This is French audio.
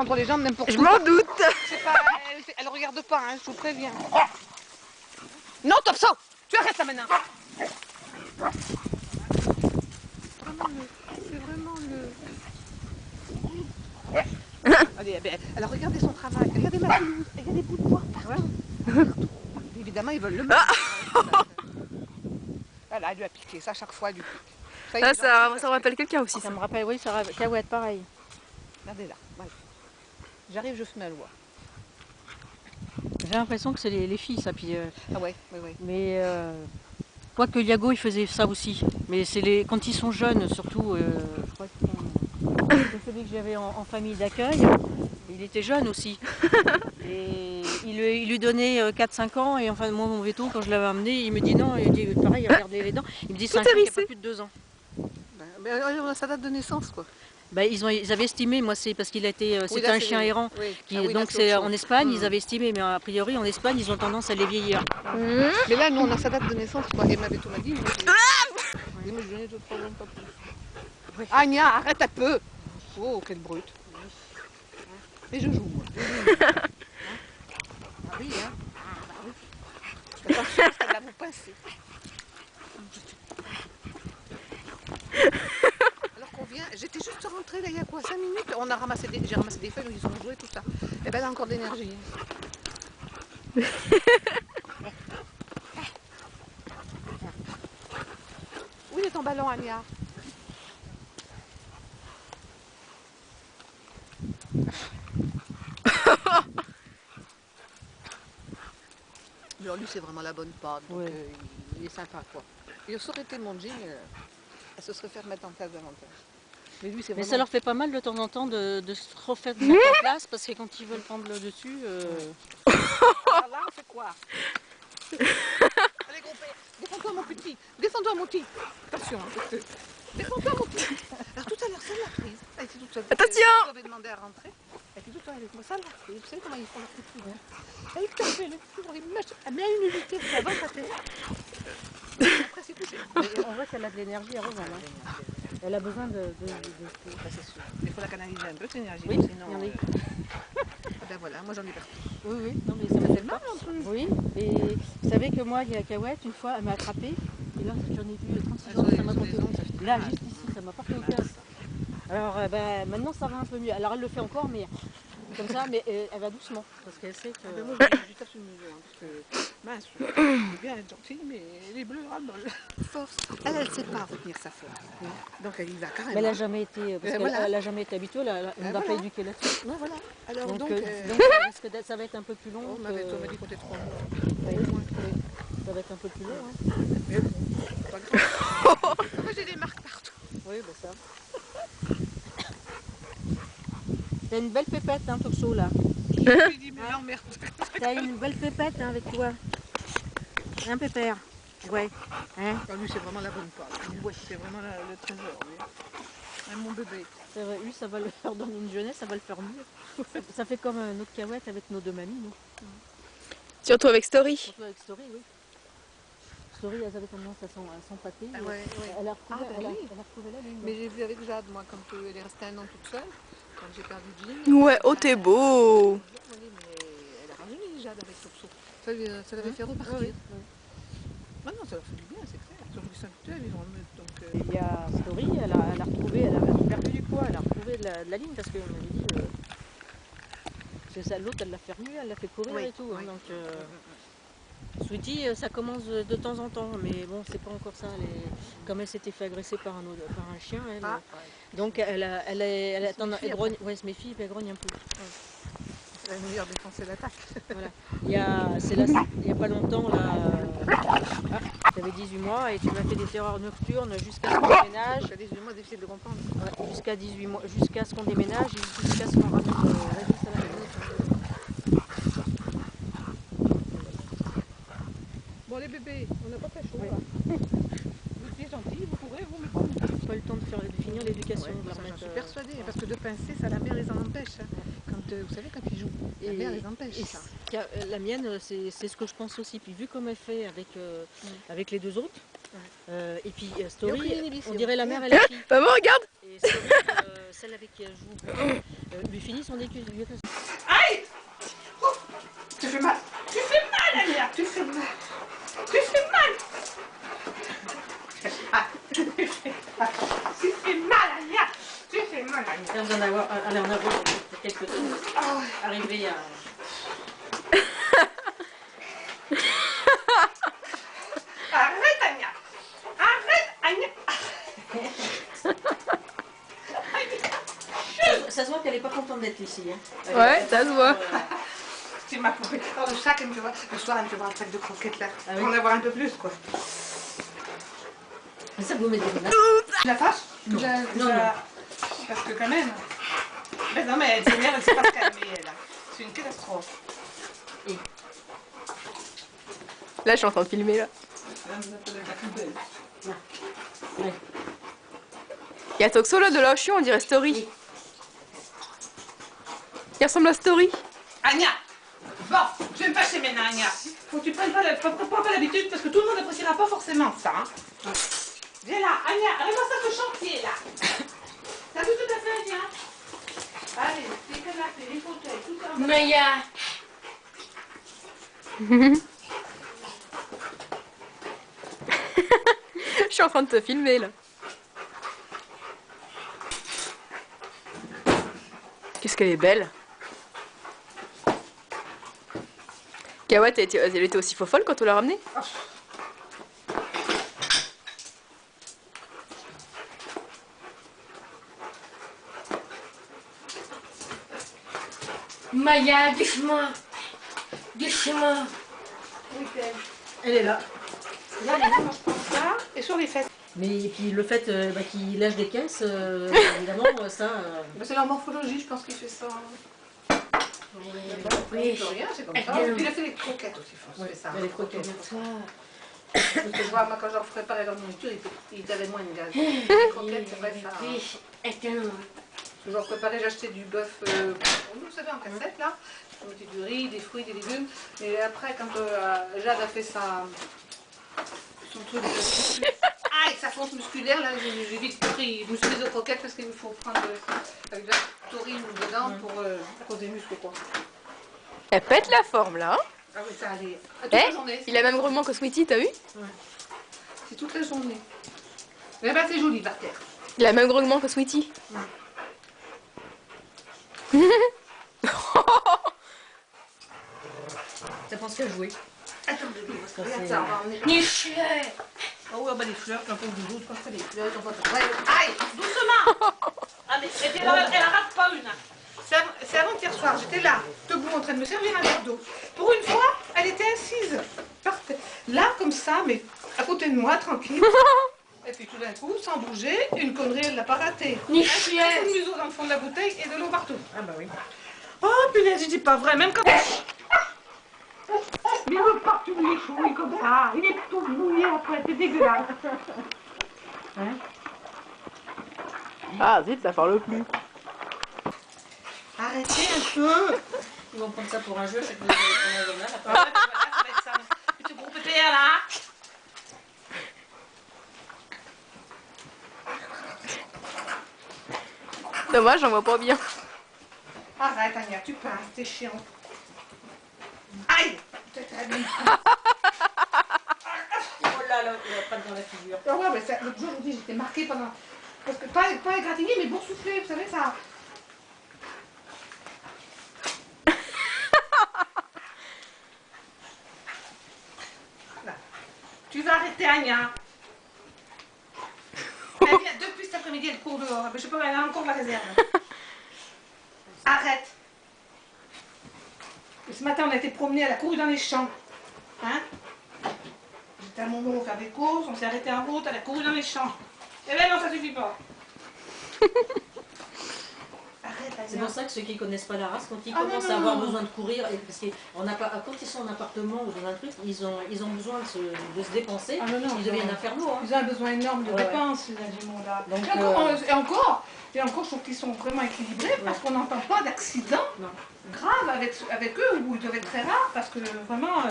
entre les jambes, n'importe Je où. m'en doute. Pas, elle regarde pas, hein, je vous préviens. Non, Topso, tu arrêtes là maintenant. C'est vraiment le... Allez, alors regardez son travail, regardez ma pelouse, il y a des bouts de bois partout. Évidemment, ils veulent le mettre. Voilà, elle lui a piqué, ça, à chaque fois, elle lui pique. Ça me rappelle quelqu'un aussi. Ça me rappelle, oui, ça Cahuète, pareil. Regardez là, voilà. J'arrive, je fume à l'oie. J'ai l'impression que c'est les filles, ça. Puis, Ah ouais, oui. Mais quoique Yago, il faisait ça aussi. Mais c'est quand ils sont jeunes, surtout. Je crois que c'est celui que j'avais en famille d'accueil. Il était jeune aussi. Et il lui donnait 4-5 ans. Et enfin, moi, mon veto, quand je l'avais amené, il me dit non. Il dit pareil, il regardait les dents. Il me dit 5 ans, il n'y a pas plus de 2 ans. Ça date de naissance, quoi. Bah, ils avaient estimé, moi c'est parce qu'il a été, c'était un chien errant, donc c'est en Espagne, ils avaient estimé, mais a priori en Espagne ils ont tendance à les vieillir. Mais là nous on a sa date de naissance, quoi. Et m'avait tout m'a dit. Moi je donnais d'autres problèmes, pas plus. Anya, arrête un peu. Oh quelle brute. Et je joue moi. Ah oui hein. Ah bah oui. Attention parce qu'elle va vous pincer. J'étais juste rentrée là il y a quoi 5 minutes, j'ai ramassé des feuilles, ils ont joué tout ça. Et ben elle a encore d'énergie. Où est ton ballon, Anya? Alors lui c'est vraiment la bonne pâte, donc il est sympa quoi. Et ça aurait été mon jean, elle se serait fait remettre en place davantage. Mais, lui, vraiment... ça leur fait pas mal de temps en temps de se refaire mettre en place parce que quand ils veulent prendre le dessus. Alors là, on fait quoi? Allez, gros père, défends-toi mon petit, défends-toi mon petit. Attention, hein, défends-toi mon petit. Alors tout à l'heure, ça l'a prise. Elle était toute seule. Attention! Elle avait demandé à rentrer. Elle était toute seule avec moi, ça l'a prise. Vous savez comment ils font leur petit truc, hein? Elle fait le petit, elle met à une unité, ça va sa tête. Après, c'est couché. On voit qu'elle a de l'énergie à revendre. Hein. Elle a besoin de... Ça, c'est sûr. Il faut la canaliser un peu, cette énergie. Oui, sinon, il y en a. Ah ben voilà, moi j'en ai partout. Oui, non, mais ça m'a fait mal en plus. Oui, et vous savez que moi, il y a Cahuète, une fois, elle m'a attrapée. Et là, j'en ai vu 36 ans, ça m'a porté. Là, juste ici, ça m'a porté au cœur. Alors, maintenant, ça va un peu mieux. Alors, elle le fait encore, mais comme ça, mais elle va doucement. Parce qu'elle sait que... moi, je tape sur le niveau, parce que, mince, c'est bien être gentille, mais les bleus ras-le-bol. Force. Elle ne sait pas retenir sa force. Donc, elle y va carrément. Mais elle n'a jamais été, parce qu'elle n'a jamais été habituée, on ne va pas éduquer là-dessus. Non, voilà. Alors, donc ça va être un peu plus long. On m'avait dit qu'on était 3 mois. Ça va être un peu plus long. Hein. Mais bon, pas grave. Moi, j'ai des marques partout. Oui, bah ça. T'as une belle pépette, hein, Topso, là. Je lui dis, mais non, merde. T'as une belle pépette, hein, avec toi. Un pépère. Ouais. Hein? Alors, lui, c'est vraiment la bonne part. Ouais, c'est vraiment le trésor, lui. Hein, mon bébé. Lui, ça va le faire donner une jeunesse, ça va le faire mieux. Ça fait comme notre Cahuète avec nos 2 mamies, nous. Surtout avec Story. Surtout avec Story, oui. Story, elles avaient tendance à s'empâter. Ah ouais. Elle a retrouvé la ligne. Mais j'ai vu avec Jade, moi, quand elle est restée un an toute seule, quand j'ai perdu Jean. Ouais, oh t'es beau. Mais elle a ramené Jade avec Topso. Ça l'avait fait repartir. Oui. Ah non, ça leur fait du bien, c'est clair. Sauf que Saint-Tuel, ils ont meute, donc... Il y a Story, elle a retrouvé, elle a perdu du poids, elle a retrouvé de la ligne parce qu'on m'avait dit... l'autre, elle l'a fait remuer, elle l'a fait courir et tout. Hein, donc, Sweetie, ça commence de temps en temps, mais bon, c'est pas encore ça. Comme elle s'était fait agresser par un chien, elle, donc elle grogne, ouais, elle se méfie, elle grogne un peu. C'est la meilleure défense, c'est l'attaque. Voilà. Il y a pas longtemps, là, tu avais 18 mois et tu m'as fait des terreurs nocturnes jusqu'à ce qu'on déménage. Jusqu'à 18 mois, difficile de comprendre. Ouais, jusqu'à 18 mois, jusqu'à ce qu'on déménage et jusqu'à ce qu'on ramène Régis à la maison. Bon, les bébés, on n'a pas fait chaud, là. Vous êtes gentils, vous pourrez, vous, mais pas nous. Pas eu le temps de finir l'éducation. J'en suis persuadée, parce que de pincer, ça, la mère les en empêche. Quand, vous savez, quand ils jouent, la mère les empêche. Ça. La mienne, c'est ce que je pense aussi. Puis vu comme elle fait avec les 2 autres, et puis Story, on dirait la mère et la fille. Maman, regarde. Et Et Story, celle avec qui elle joue, lui finit son écu. Aïe! Oh, tu fais mal! Tu fais mal, Anya! Tu fais mal! Tu fais mal! Ah, tu fais mal, Anya! Tu fais mal, Anya! Elle vient d'avoir, allez, on a vu quelques temps, arrivé à... Arrête, Anya! Arrête, Anya! Ça se voit qu'elle est pas contente d'être ici. Hein. Ouais, ça se voit. C'est ma poupée. Alors, le sac, elle me fait voir. Le soir, elle me fait voir un sac de croquettes là. Ah oui. Pour en avoir un peu plus, quoi. Mais ça vous mettez là. Tu la fâches? Non. Non, non. Parce que quand même. Mais non, mais elle s'énerve, elle sait pas se calmer, elle. C'est une catastrophe. Là, je suis en train de filmer là. Ouais. Il y a Toxo là de là, on dirait Story. Il ressemble à Story. Anya! Bon, je vais me fâcher maintenant, Anya. Faut que tu prennes pas l'habitude parce que tout le monde n'appréciera pas forcément ça. Hein. Viens là, Anya, arrête-moi ça ce chantier là. T'as vu tout à fait, Anya? Allez, les canapés, les fauteuils, tout ça. Maya. Je suis en train de te filmer là. Qu'est-ce qu'elle est belle. Kawa, elle était aussi folle quand on l'a ramenée. Maya, doucement. Doucement. Elle est là. Là, les mains, je prends ça et sur les fesses. Mais puis le fait qu'il lâche des caisses, évidemment, ça... Mais c'est leur morphologie, je pense qu'il fait ça. Oui. Rien, c'est comme ça. Puis il a fait les croquettes aussi, il fait ça. les croquettes. Parce que je vois, moi, quand je leur préparais leur nourriture, ils avaient moins de gaz. Les croquettes, c'est vrai ça. Oui, attends. Je leur préparais, j'achetais du bœuf, vous savez, en cassette, là. Je mettais du riz, des fruits, des légumes. Et après, quand Jade a fait son truc de... Aïe, sa fonte musculaire, là, j'ai vite pris. Je me suis mise aux croquettes parce qu'il me faut prendre avec de la taurine dedans pour à cause des muscles, quoi. Elle pète la forme là. Hein. Ah oui, ça allait. Toute Eh, la journée. il a le même grognement que Sweetie, t'as vu? C'est toute la journée. Mais ben, c'est joli par terre. Il a le même grognement que Sweetie. Ça pense qu'à jouer. Attends, bébé, Ça, regarde c'est- ça, on va emmener. Les fleurs. Oh oui, bah les fleurs, quand on dit quand c'est des fleurs, on va faire. Aïe, doucement. Ah mais elle rate pas une. C'est avant-hier soir, j'étais là, debout en train de me servir un verre d'eau. Pour une fois, elle était assise, par terre. Là, comme ça, mais à côté de moi, tranquille. Et puis tout d'un coup, sans bouger, une connerie, elle l'a pas ratée. Les Un fleurs. coup de museau dans le fond de la bouteille et de l'eau partout. Ah bah oui. Oh punaise, je dis pas vrai, même quand... Mais il veut pas que tu me les chouilles comme ça, il est tout mouillé après, c'est dégueulasse. Ah zut, ça parle plus. Arrêtez un peu. Ils vont prendre ça pour un jeu, chaque fois qu'on a journal. Ah, voilà, ça va être ça. Petit gros pépère là. Dommage, j'en vois pas bien. Arrête Anya, tu passes, t'es chiant. Aïe. Oh là là, il va prendre dans la figure. Ah ouais, mais l'autre jour, je vous dis, j'étais marquée pendant... Parce que pas égratigné, mais boursouflé, vous savez ça. Là. Tu vas arrêter Anya. Elle vient depuis cet après-midi, elle court dehors. Mais je sais pas, elle a encore de la réserve. Arrête. Et ce matin, on a été promener, elle a couru dans les champs. Hein? J'étais à Montmont faire des courses, on s'est arrêté en route, elle a couru dans les champs. Eh ben non, ça suffit pas. Arrête, C'est Anya. pour ça que ceux qui ne connaissent pas la race, quand ils Ah, commencent non, à avoir non. besoin de courir, parce quand ils sont en appartement ou dans un truc, ils ont besoin de se dépenser, Ah, non, non, ils deviennent infernaux. Hein. Ils ont un besoin énorme de Ouais, dépenses, ces animaux-là. Donc, Et encore, je trouve qu'ils sont vraiment équilibrés parce qu'on n'entend pas d'accidents Non. graves avec eux, ou ils doivent être très rares parce que vraiment,